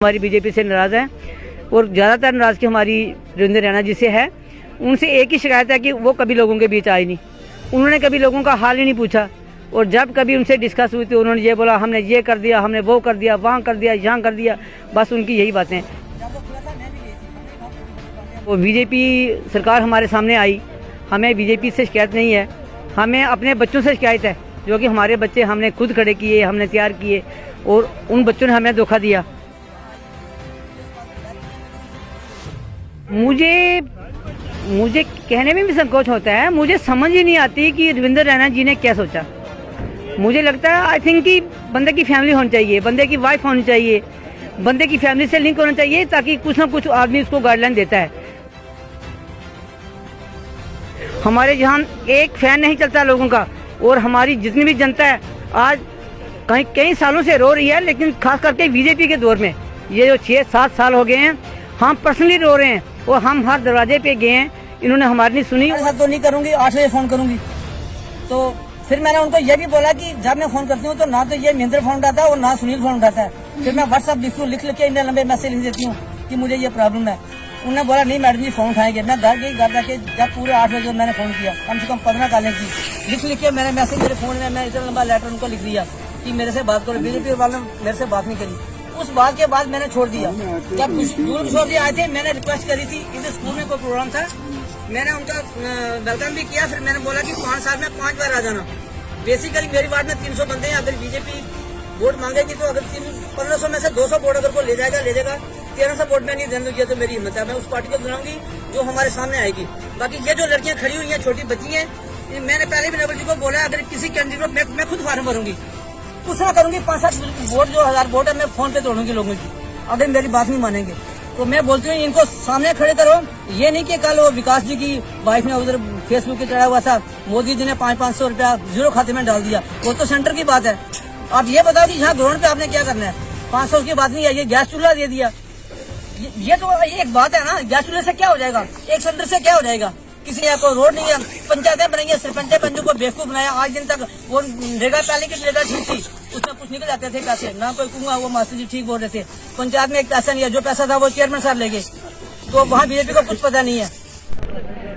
हमारी बीजेपी से नाराज़ हैं और ज़्यादातर नाराज़गी हमारी रविंद्र रैना जी से है। उनसे एक ही शिकायत है कि वो कभी लोगों के बीच आई नहीं, उन्होंने कभी लोगों का हाल ही नहीं पूछा। और जब कभी उनसे डिस्कस हुई तो उन्होंने ये बोला हमने ये कर दिया, हमने वो कर दिया, वहाँ कर दिया, यहाँ कर दिया, बस उनकी यही बातें। वो बीजेपी सरकार हमारे सामने आई, हमें बीजेपी से शिकायत नहीं है, हमें अपने बच्चों से शिकायत है, जो कि हमारे बच्चे हमने खुद खड़े किए, हमने तैयार किए और उन बच्चों ने हमें धोखा दिया। मुझे कहने में भी संकोच होता है, मुझे समझ ही नहीं आती कि रविंद्र रैना जी ने क्या सोचा। मुझे लगता है आई थिंक कि बंदे की फैमिली होनी चाहिए, बंदे की वाइफ होनी चाहिए, बंदे की फैमिली से लिंक होना चाहिए, ताकि कुछ ना कुछ आदमी उसको गाइडलाइन देता है। हमारे यहाँ एक फैन नहीं चलता लोगों का, और हमारी जितनी भी जनता है आज कई सालों से रो रही है, लेकिन खास करके बीजेपी के दौर में ये जो 6-7 साल हो गए हैं, हम पर्सनली रो रहे हैं और हम हर दरवाजे पे गए हैं, इन्होंने हमारी नहीं सुनी। तो नहीं करूंगी, 8 बजे फोन करूंगी। तो फिर मैंने उनको ये भी बोला कि जब मैं फोन करती हूँ तो ना तो ये महेंद्र फोन उठाता है और ना सुनील फोन उठाता है। फिर मैं व्हाट्सएप लिख के इतने लंबे मैसेज लिख देती हूँ कि मुझे ये प्रॉब्लम है। उन्होंने बोला नहीं मैडम जी फोन उठाएंगे। मैं घर गई, घर जाके जब पूरे 8 बजे मैंने फोन किया, कम से कम 15 कॉलें की, लिख के मैंने मैसेज मेरे फोन में मैं इतना लंबा लेटर उनको लिख दिया कि मेरे से बात करो। बीजेपी वालों ने मेरे से बात नहीं करी। उस बात के बाद मैंने छोड़ दिया। जब जूल किशोर जी आए थे, मैंने रिक्वेस्ट करी थी, इस स्कूल में कोई प्रोग्राम था, मैंने उनका वेलकम भी किया। फिर मैंने बोला कि 5 साल में 5 बार आ जाना। बेसिकली मेरी वार्ड में 300 बंदे हैं, अगर बीजेपी वोट मांगेगी तो अगर 1500 में से 200 वोट अगर को ले जाएगा 1300 वोट में नहीं देने दिया तो मेरी हिम्मत है, मैं उस पार्टी को बनाऊंगी जो हमारे सामने आएगी। बाकी ये जो लड़कियां खड़ी हुई हैं, छोटी बच्ची हैं, मैंने पहले भी नवल जी को बोला अगर किसी कैंडिडेट मैं खुद फार्म भरूंगी, कुछ ना करूंगी, 5-7 वोट जो 1000 वोट है मैं फोन पे तोड़ूंगी लोगों की, अगर मेरी बात नहीं मानेंगे तो। मैं बोलती हूँ इनको सामने खड़े करो। ये नहीं कि कल वो विकास जी की वाइफ ने उधर फेसबुक पे चढ़ा हुआ था, मोदी जी ने 500-500 रुपया जीरो खाते में डाल दिया, वो तो सेंटर की बात है। आप ये बताओ कि यहाँ ग्राउंड पे आपने क्या करना है। 500 की बात नहीं है, ये गैस चूल्हा दे दिया, ये तो एक बात है ना। गैस चूल्हे से क्या हो जाएगा, एक सिलेंडर से क्या हो जाएगा। किसी को रोड नहीं है, पंचायतें बनेंगे, सरपंच पंचों को बेवकूफ बनाया। आज दिन तक वो रेगा पहले की रेगा ठीक थी, उसमें कुछ निकल जाते थे पैसे, ना कोई कुआं। वो मास्टर जी ठीक बोल रहे थे, पंचायत में एक पैसा नहीं है, जो पैसा था वो चेयरमैन साहब ले गए, तो वहाँ बीजेपी को कुछ पता नहीं है।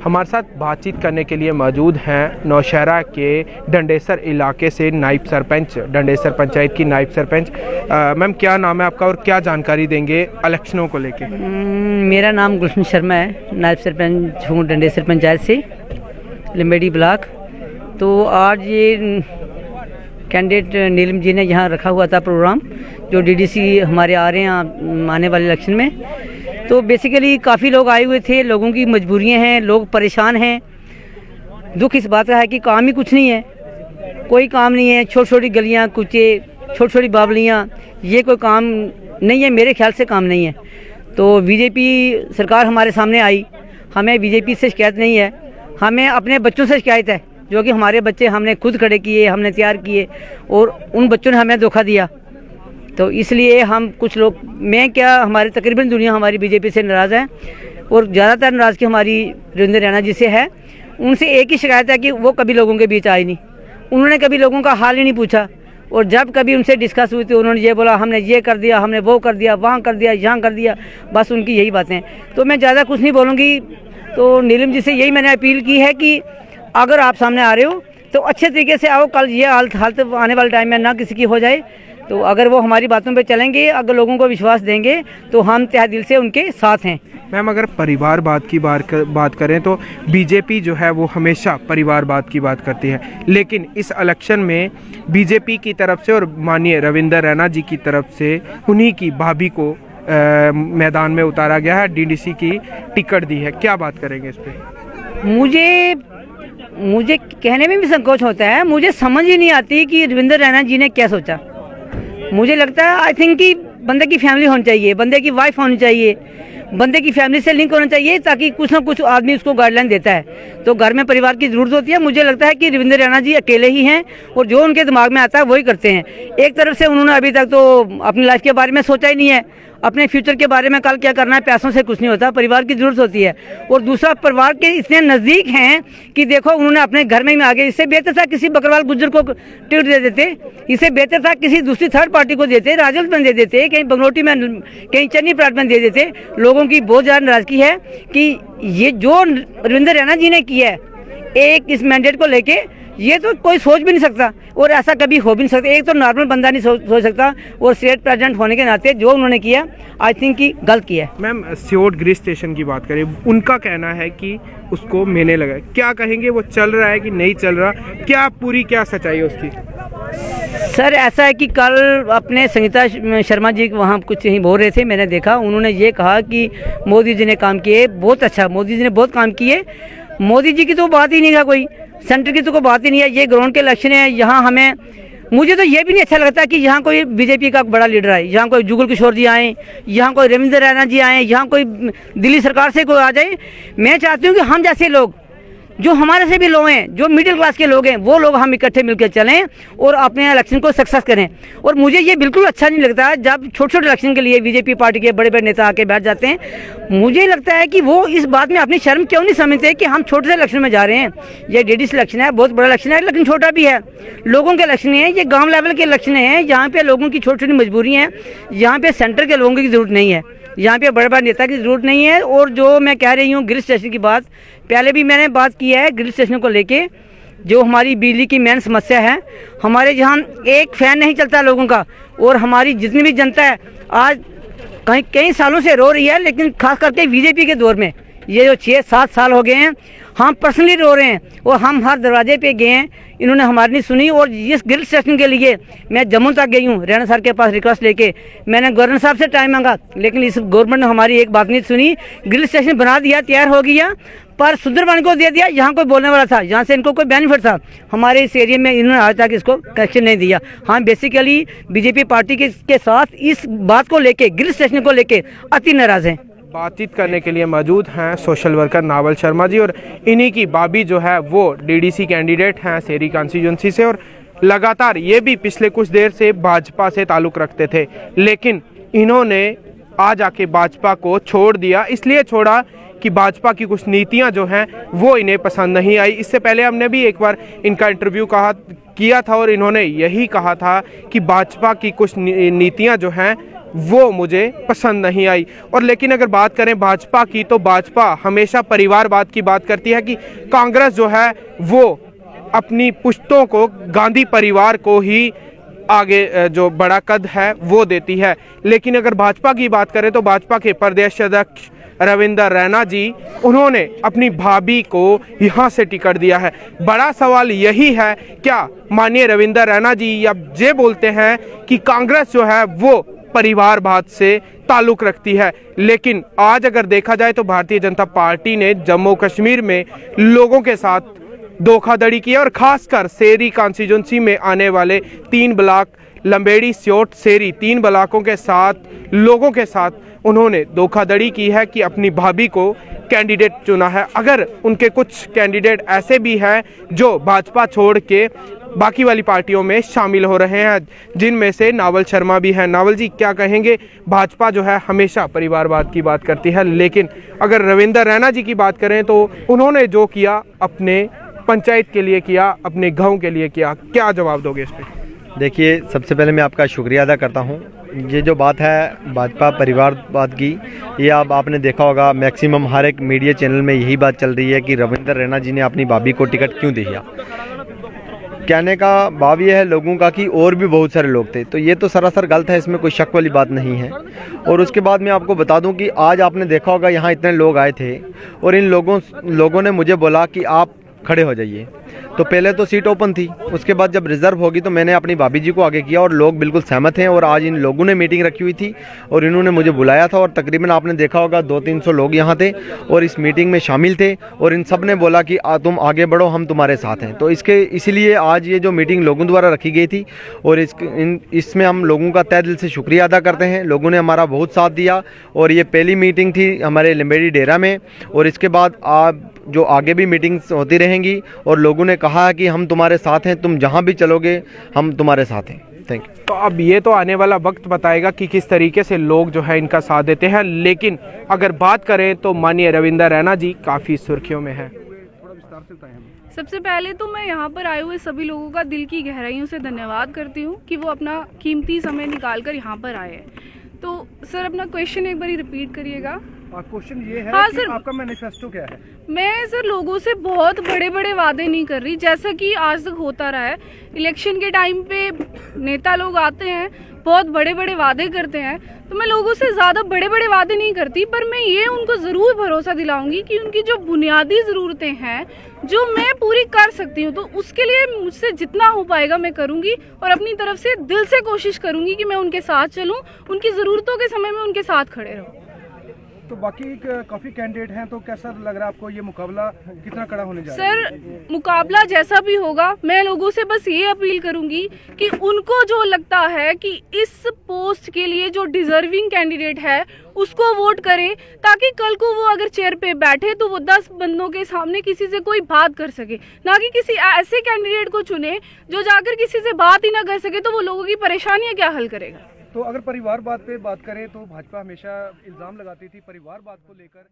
हमारे साथ बातचीत करने के लिए मौजूद हैं नौशहरा के डंडेसर इलाके से नायब सरपंच, डंडेसर पंचायत की नायब सरपंच। मैम क्या नाम है आपका और क्या जानकारी देंगे इलेक्शनों को लेके? मेरा नाम गुलशन शर्मा है, नायब सरपंच हूँ डंडेसर पंचायत से, लिम्बेडी ब्लॉक। तो आज ये कैंडिडेट नीलम जी ने यहाँ रखा हुआ था प्रोग्राम, जो डीडीसी हमारे आ रहे हैं आने वाले इलेक्शन में। तो बेसिकली काफ़ी लोग आए हुए थे, लोगों की मजबूरियां हैं, लोग परेशान हैं। दुख इस बात का है कि काम ही कुछ नहीं है, कोई काम नहीं है। छोटी छोटी गलियां कूचे, छोटी छोटी बावलियां, ये कोई काम नहीं है, मेरे ख्याल से काम नहीं है। तो बीजेपी सरकार हमारे सामने आई, हमें बीजेपी से शिकायत नहीं है, हमें अपने बच्चों से शिकायत है, जो कि हमारे बच्चे हमने खुद खड़े किए, हमने तैयार किए और उन बच्चों ने हमें धोखा दिया। तो इसलिए हम कुछ लोग, मैं क्या, हमारे तकरीबन दुनिया हमारी बीजेपी से नाराज़ है और ज़्यादातर नाराज़गी हमारी रविंद्र रैना जी से है। उनसे एक ही शिकायत है कि वो कभी लोगों के बीच आई नहीं, उन्होंने कभी लोगों का हाल ही नहीं पूछा। और जब कभी उनसे डिस्कस हुई तो उन्होंने ये बोला हमने ये कर दिया, हमने वो कर दिया, वहाँ कर दिया, यहाँ कर दिया, बस उनकी यही बातें। तो मैं ज़्यादा कुछ नहीं बोलूँगी। तो नीलम जी से यही मैंने अपील की है कि अगर आप सामने आ रहे हो तो अच्छे तरीके से आओ, कल ये हालत आने वाले टाइम में ना किसी की हो जाए। तो अगर वो हमारी बातों पे चलेंगे, अगर लोगों को विश्वास देंगे तो हम तहे दिल से उनके साथ हैं। मैम अगर परिवारवाद की बात करें तो बीजेपी जो है वो हमेशा परिवारवाद की बात करती है, लेकिन इस इलेक्शन में बीजेपी की तरफ से और माननीय रविंद्र रैना जी की तरफ से उन्हीं की भाभी को मैदान में उतारा गया है, डीडीसी की टिकट दी है। क्या बात करेंगे इस पर? मुझे कहने में भी संकोच होता है, मुझे समझ ही नहीं आती कि रविंद्र रैना जी ने क्या सोचा। मुझे लगता है आई थिंक कि बंदे की फैमिली होनी चाहिए, बंदे की वाइफ होनी चाहिए, बंदे की फैमिली से लिंक होना चाहिए, ताकि कुछ ना कुछ आदमी उसको गाइडलाइन देता है। तो घर में परिवार की जरूरत होती है। मुझे लगता है कि रविंद्र रैना जी अकेले ही हैं और जो उनके दिमाग में आता है वही करते हैं। एक तरफ से उन्होंने अभी तक तो अपनी लाइफ के बारे में सोचा ही नहीं है, अपने फ्यूचर के बारे में कल क्या करना है, पैसों से कुछ नहीं होता, परिवार की जरूरत होती है। और दूसरा, परिवार के इतने नज़दीक हैं कि देखो उन्होंने अपने घर में ही आगे, इससे बेहतर था किसी बकरवाल गुज्जर को टिकट दे देते, इससे बेहतर था किसी दूसरी थर्ड पार्टी को देते, राजस्व में दे देते, कहीं बंगलौटी में, कहीं चन्नी प्लाट में दे देते। लोगों की बहुत ज़्यादा नाराजगी है कि ये जो रविंद्र रैना जी ने किया है एक इस मैंडेट को लेके, ये तो कोई सोच भी नहीं सकता और ऐसा कभी हो भी नहीं सकता। एक तो नॉर्मल बंदा नहीं सोच सकता, और स्टेट प्रेसिडेंट होने के नाते जो उन्होंने किया आई थिंक कि गलत किया है। मैम, सियोट ग्रिज स्टेशन की बात करें, उनका कहना है कि उसको मेले लगा, क्या कहेंगे, वो चल रहा है कि नहीं चल रहा, क्या पूरी क्या सच्चाई है उसकी? सर ऐसा है कि कल अपने संगीता शर्मा जी वहाँ कुछ ही बोल रहे थे, मैंने देखा, उन्होंने ये कहा कि मोदी जी ने काम किए, बहुत अच्छा, मोदी जी ने बहुत काम किए। मोदी जी की तो बात ही नहीं है, कोई सेंटर की तो कोई बात ही नहीं है। ये ग्राउंड के इलेक्शन है, यहाँ हमें, मुझे तो ये भी नहीं अच्छा लगता कि यहाँ कोई बीजेपी का बड़ा लीडर आए, यहाँ कोई जुगल किशोर जी आए, यहाँ कोई रविंद्र रैना जी आए, यहाँ कोई दिल्ली सरकार से कोई आ जाए। मैं चाहती हूँ कि हम जैसे लोग जो हमारे से भी लोग हैं, जो मिडिल क्लास के लोग हैं, वो लोग हम इकट्ठे मिलकर चलें और अपने इलेक्शन को सक्सेस करें। और मुझे ये बिल्कुल अच्छा नहीं लगता जब छोटे छोटे इलेक्शन के लिए बीजेपी पार्टी के बड़े बड़े नेता आके बैठ जाते हैं। मुझे लगता है कि वो इस बात में अपनी शर्म क्यों नहीं समझते कि हम छोटे से इलेक्शन में जा रहे हैं। ये डीडीसी इलेक्शन है, बहुत बड़ा इलेक्शन है, लेकिन छोटा भी है, लोगों के इलेक्शन है, ये गाँव लेवल के इलेक्शन है, यहाँ पे लोगों की छोटी छोटी मजबूरी हैं, यहाँ पे सेंटर के लोगों की जरूरत नहीं है, यहाँ पे बड़े बड़े नेता की जरूरत नहीं है। और जो मैं कह रही हूँ ग्रिल स्टेशन की बात, पहले भी मैंने बात की है, ग्रिल स्टेशन को लेके जो हमारी बिजली की मेन समस्या है, हमारे यहाँ एक फैन नहीं चलता लोगों का, और हमारी जितनी भी जनता है आज कई सालों से रो रही है, लेकिन खास करके बीजेपी के दौर में ये जो 6-7 साल हो गए हैं, हम पर्सनली रो रहे हैं और हम हर दरवाजे पे गए हैं, इन्होंने हमारी नहीं सुनी। और इस ग्रिल स्टेशन के लिए मैं जम्मू तक गई हूँ, रैना सर के पास रिक्वेस्ट लेके, मैंने गवर्नर साहब से टाइम मांगा, लेकिन इस गवर्नमेंट ने हमारी एक बात नहीं सुनी। ग्रिल स्टेशन बना दिया, तैयार हो गया, पर सुंदरबन को दे दिया, यहाँ कोई बोलने वाला था, यहाँ से इनको कोई बेनिफिट था, हमारे इस एरिया में इन्होंने आज तक इसको कनेक्शन नहीं दिया। हाँ, बेसिकली बीजेपी पार्टी के साथ इस बात को लेके, ग्रिल स्टेशन को लेके अति नाराज हैं। बातचीत करने के लिए मौजूद हैं social worker novel Sharma ji, और इन्हीं की भाभी जो है वो डीडीसी कैंडिडेट हैं सेरी कॉन्स्टिट्यूंसी से, और लगातार ये भी पिछले कुछ देर से भाजपा से ताल्लुक़ रखते थे, लेकिन इन्होंने आज आके भाजपा को छोड़ दिया। इसलिए छोड़ा कि भाजपा की कुछ नीतियां जो हैं वो इन्हें पसंद नहीं आई। इससे पहले हमने भी एक बार इनका इंटरव्यू किया था और इन्होंने यही कहा था कि भाजपा की कुछ नीतियां जो हैं वो मुझे पसंद नहीं आई। और लेकिन अगर बात करें भाजपा की, तो भाजपा हमेशा परिवारवाद की बात करती है कि कांग्रेस जो है वो अपनी पुश्तों को, गांधी परिवार को ही आगे जो बड़ा कद है वो देती है। लेकिन अगर भाजपा की बात करें तो भाजपा के प्रदेश अध्यक्ष रविंद्र रैना जी, उन्होंने अपनी भाभी को यहाँ से टिकट दिया है। बड़ा सवाल यही है, क्या माननीय रविंद्र रैना जी अब ये बोलते हैं कि कांग्रेस जो है वो परिवारवाद से ताल्लुक़ रखती है? लेकिन आज अगर देखा जाए तो भारतीय जनता पार्टी ने जम्मू कश्मीर में लोगों के साथ धोखाधड़ी की है, और खासकर सेरी कॉन्स्टिट्यूंसी में आने वाले 3 ब्लॉक लंबेड़ी, सियोट, सेरी, 3 ब्लॉकों के साथ, लोगों के साथ उन्होंने धोखाधड़ी की है कि अपनी भाभी को कैंडिडेट चुना है। अगर उनके कुछ कैंडिडेट ऐसे भी हैं जो भाजपा छोड़ के बाकी वाली पार्टियों में शामिल हो रहे हैं, जिनमें से नावल शर्मा भी हैं। नावल जी, क्या कहेंगे? भाजपा जो है हमेशा परिवारवाद की बात करती है, लेकिन अगर रविंद्र रैना जी की बात करें तो उन्होंने जो किया अपने पंचायत के लिए किया, अपने गांव के लिए किया, क्या जवाब दोगे इस पर? देखिए, सबसे पहले मैं आपका शुक्रिया अदा करता हूं। ये जो बात है भाजपा परिवारवाद की, ये अब आपने देखा होगा मैक्सिमम हर एक मीडिया चैनल में यही बात चल रही है कि रविंद्र रैना जी ने अपनी भाभी को टिकट क्यों दिया। कहने का भाव ये है लोगों का कि और भी बहुत सारे लोग थे, तो ये तो सरासर गलत है, इसमें कोई शक वाली बात नहीं है। और उसके बाद मैं आपको बता दूं कि आज आपने देखा होगा यहाँ इतने लोग आए थे और इन लोगों ने मुझे बोला कि आप खड़े हो जाइए। तो पहले तो सीट ओपन थी, उसके बाद जब रिजर्व होगी तो मैंने अपनी भाभी जी को आगे किया और लोग बिल्कुल सहमत हैं। और आज इन लोगों ने मीटिंग रखी हुई थी और इन्होंने मुझे बुलाया था और तकरीबन आपने देखा होगा 200-300 लोग यहाँ थे और इस मीटिंग में शामिल थे और इन सब ने बोला कि तुम आगे बढ़ो, हम तुम्हारे साथ हैं। तो इसलिए आज ये जो मीटिंग लोगों द्वारा रखी गई थी और इसमें हम लोगों का तहे दिल से शुक्रिया अदा करते हैं। लोगों ने हमारा बहुत साथ दिया और ये पहली मीटिंग थी हमारे लिम्बेड़ी डेरा में और इसके बाद आप जो आगे भी मीटिंग्स होती रहेंगी और लोगों ने कहा है कि हम तुम्हारे साथ हैं, तुम जहां भी चलोगे हम तुम्हारे साथ हैं। Thank you. तो अब ये तो आने वाला वक्त बताएगा कि किस तरीके से लोग जो है इनका साथ देते हैं, लेकिन अगर बात करें तो माननीय रविंदर रैना जी काफ़ी सुर्खियों में है। सबसे पहले तो मैं यहाँ पर आए हुए सभी लोगों का दिल की गहराइयों से धन्यवाद करती हूँ कि वो अपना कीमती समय निकाल कर यहाँ पर आए हैं। तो सर अपना क्वेश्चन एक बार रिपीट करिएगा। क्वेश्चन ये है हाँ, कि सर, आपका मैनिफेस्टो क्या है? मैं सर लोगों से बहुत बड़े बड़े वादे नहीं कर रही, जैसा कि आज तक होता रहा है। इलेक्शन के टाइम पे नेता लोग आते हैं, बहुत बड़े बड़े वादे करते हैं, तो मैं लोगों से ज़्यादा बड़े बड़े वादे नहीं करती, पर मैं ये उनको ज़रूर भरोसा दिलाऊंगी कि उनकी जो बुनियादी ज़रूरतें हैं जो मैं पूरी कर सकती हूँ, तो उसके लिए मुझसे जितना हो पाएगा मैं करूँगी और अपनी तरफ से दिल से कोशिश करूँगी कि मैं उनके साथ चलूँ, उनकी ज़रूरतों के समय में उनके साथ खड़े रहूँ। तो बाकी काफ़ी कैंडिडेट हैं, तो कैसा लग रहा है आपको, ये मुकाबला कितना कड़ा होने जा रहा है? सर मुकाबला जैसा भी होगा, मैं लोगों से बस ये अपील करूंगी कि उनको जो लगता है कि इस पोस्ट के लिए जो डिजर्विंग कैंडिडेट है उसको वोट करें, ताकि कल को वो अगर चेयर पे बैठे तो वो 10 बंदों के सामने किसी से कोई बात कर सके, ना कि किसी ऐसे कैंडिडेट को चुने जो जाकर किसी से बात ही ना कर सके, तो वो लोगों की परेशानियां क्या हल करेगा। तो अगर परिवार बात पे बात करें तो भाजपा हमेशा इल्ज़ाम लगाती थी परिवार बात को लेकर।